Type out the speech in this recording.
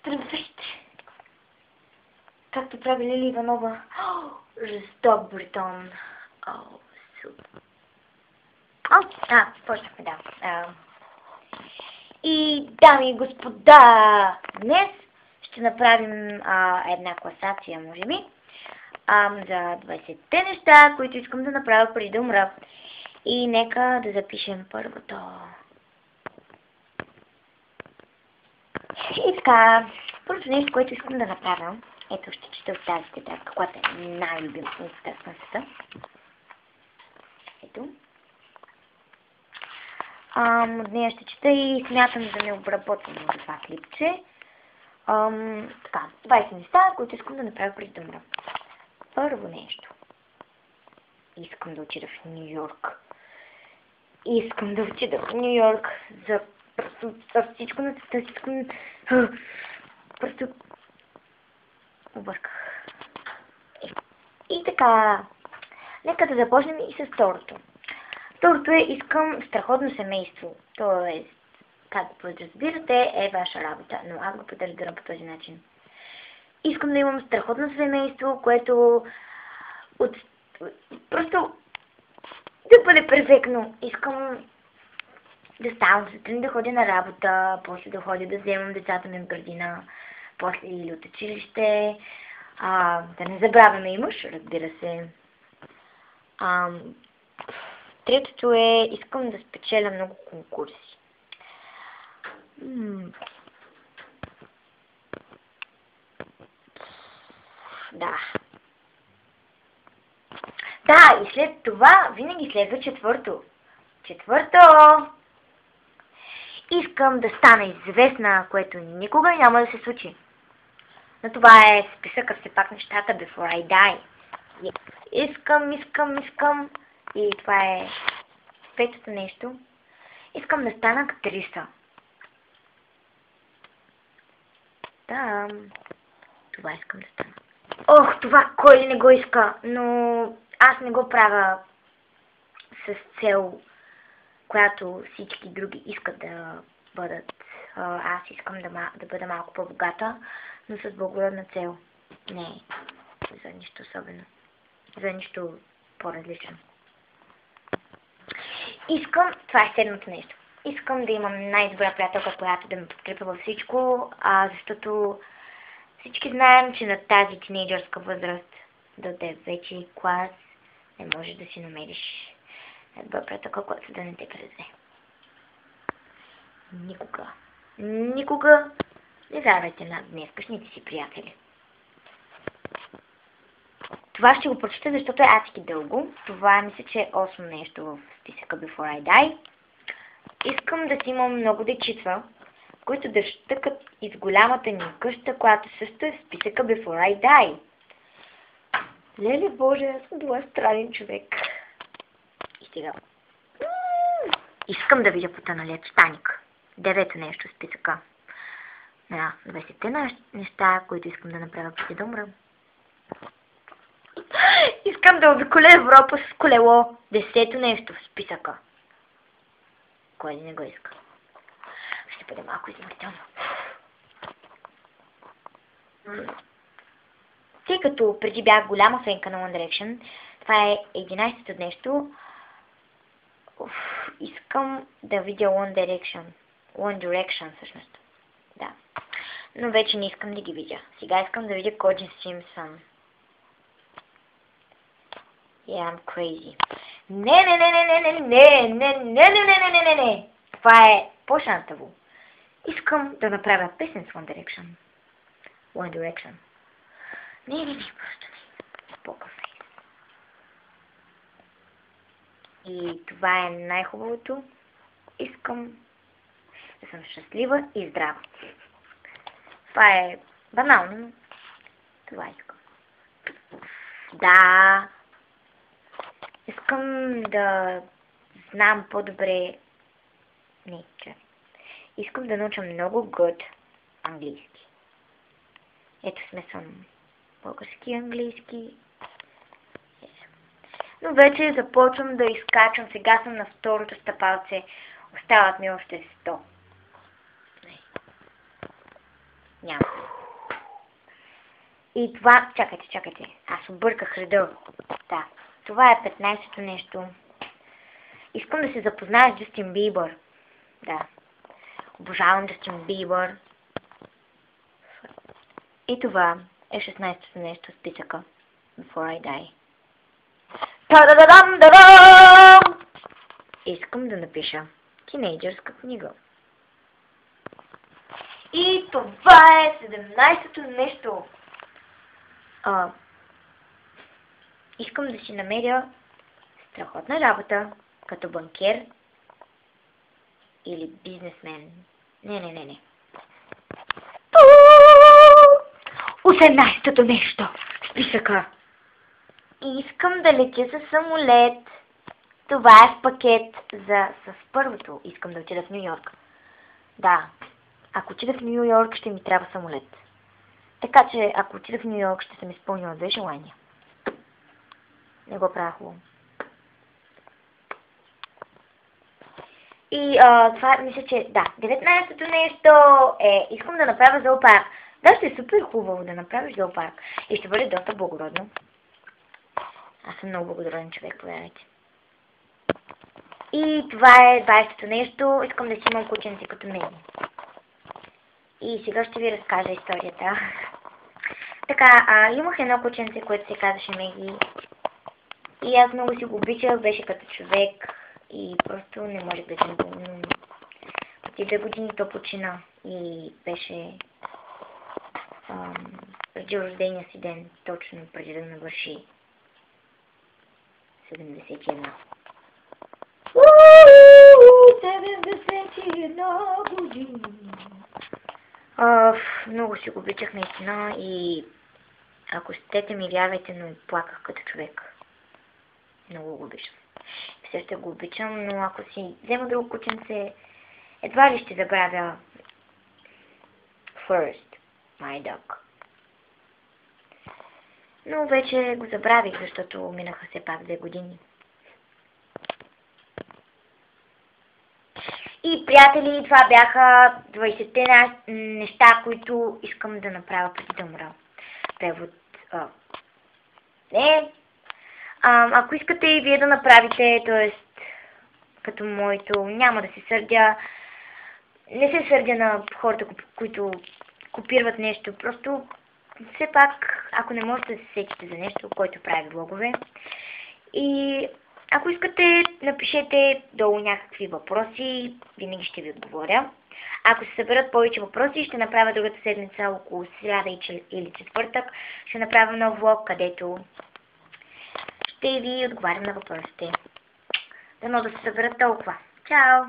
Здравейте! Както прави Лили Иванова. Жесток Бретон. Супер. Почнахме, да. И, дами и господа, днес ще направим една класация, може би, за 20-те неща, които искам да направя преди да умра. И нека да запишем първото. И така, първото нещо, което искам да направя, ето ще чета от тази тетрадка, която е най-любимата тетрадка на света. Ето. От нея ще чета и смятам да не обработвам това клипче. Така, 20 неща, които искам да направя преди да умра. Първо нещо. Искам да отида в Ню Йорк. Искам да отида в Ню Йорк за всичко на света, всичко. Просто обърках. И така, нека да започнем и с второто. Второто е, искам страхотно семейство. Тоест, както подразбирате, е ваша работа, но аз го подразбирам по този начин. Искам да имам страхотно семейство, което просто да бъде перфектно. Искам да ставам сутрин, да ходя на работа, после да ходя да вземам децата ми в градина, после или от училище, да не забравяме и мъж, разбира се. Третото е, искам да спечеля много конкурси. Да. Да, и след това винаги следва четвърто. Четвърто! Искам да стана известна, което никога няма да се случи. Но това е списъка все пак нещата before I die. Искам. И това е петото нещо. Искам да стана актриса. Да, това искам да стана. Ох, това кой ли не го иска, но аз не го правя с цел, която всички други искат да бъдат. Аз искам да бъда малко по-богата, но с благородна цел. Не за нищо особено. За нищо по-различно. Това е седмото нещо. Искам да имам най-добра приятелка, която да ме подкрепя във всичко, защото всички знаем, че на тази тинейджърска възраст до 9 клас не можеш да си намериш добра приятелка, която да не те презе. Никога не вярвайте на днескашните си приятели. Това ще го прочета, защото е адски дълго. Това мисля, че е 8 нещо в списъка Before I Die. Искам да си имам много дечица, които да щъкат из голямата ни къща, която също е в списъка Before I Die. Леле Боже, аз съм била странен човек. И сега. Искам да видя потъналия Титаник. 9 нещо в списъка. 20-те неща, които искам да направя преди да умра. Искам да обиколя Европа с колело. 10-то нещо в списъка. Кой ли не го иска? Ще бъде малко измъртено. Тъй като преди бях голяма фенка на One Direction, това е 11-то нещо. Искам да видя One Direction всъщност. Да. Но вече не искам да ги видя. Сега искам да видя Коджи Симпсън. Yeah, I'm crazy. Не. Това е по-шантаво. Искам да направя песен с One Direction. Не, просто не. По-кафе. И това е най-хубавото. Искам да съм щастлива и здрава. Това е банално, но това искам. Да. Искам да знам по-добре. Искам да науча много good английски. Ето смесвам български и английски. Но вече започвам да изкачвам. Сега съм на второто стъпалце. Остават ми още 100. Няма. И това... Чакайте. Аз обърках реда. Да. Това е 15-то нещо. Искам да се запозная с Джастин Бибър. Да. Обожавам Джастин Бибър. И това е 16-то нещо в списъка. Before I die. Та-да-да-дам-да-дам! Искам да напиша тинейджърска книга. И това е 17-то нещо. Искам да си намеря страхотна работа, като банкер или бизнесмен. Не. 18-то нещо в списъка. Искам да летя със самолет. Това е в пакет с първото. Искам да отида в Ню Йорк. Да, ако отида в Ню Йорк, ще ми трябва самолет. Така че, ако отида в Ню Йорк, ще съм изпълнила 2 желания. Не го правя хубаво. И това мисля, че да, 19-то нещо е искам да направя зоопарк. Да, ще е супер хубаво да направиш зоопарк. И ще бъде доста благородно. Аз съм много благороден човек, повярвайте. И това е 20-то нещо. Искам да си имам кученце като мен. И сега ще ви разкажа историята. Така, имах едно кученце, което се казваше Меги. И аз много си го обичах, беше като човек. И просто не можех да съм го... Преди 2 години то почина. И беше... преди рождения си ден, точно преди да навърши 71. 71 години! Много си го обичах наистина и ако щете ми вярвайте, но и плаках като човек. Много го обичам. Все ще го обичам, но ако си взема друго кученце, едва ли ще забравя First, my dog. Но вече го забравих, защото минаха все пак 2 години. И, приятели, това бяха 20-те неща, които искам да направя преди да умра. Превод. Ако искате и вие да направите, т.е. като моето, няма да се сърдя. Не се сърдя на хората, които копират нещо. Просто, все пак, ако не можете да се сетите за нещо, който прави влогове. И ако искате, напишете долу някакви въпроси, винаги ще ви отговоря. Ако се съберат повече въпроси, ще направя другата седмица, около сряда или четвъртък, ще направя нов влог, където ще ви отговарям на въпросите. Дано да се съберат толкова. Чао!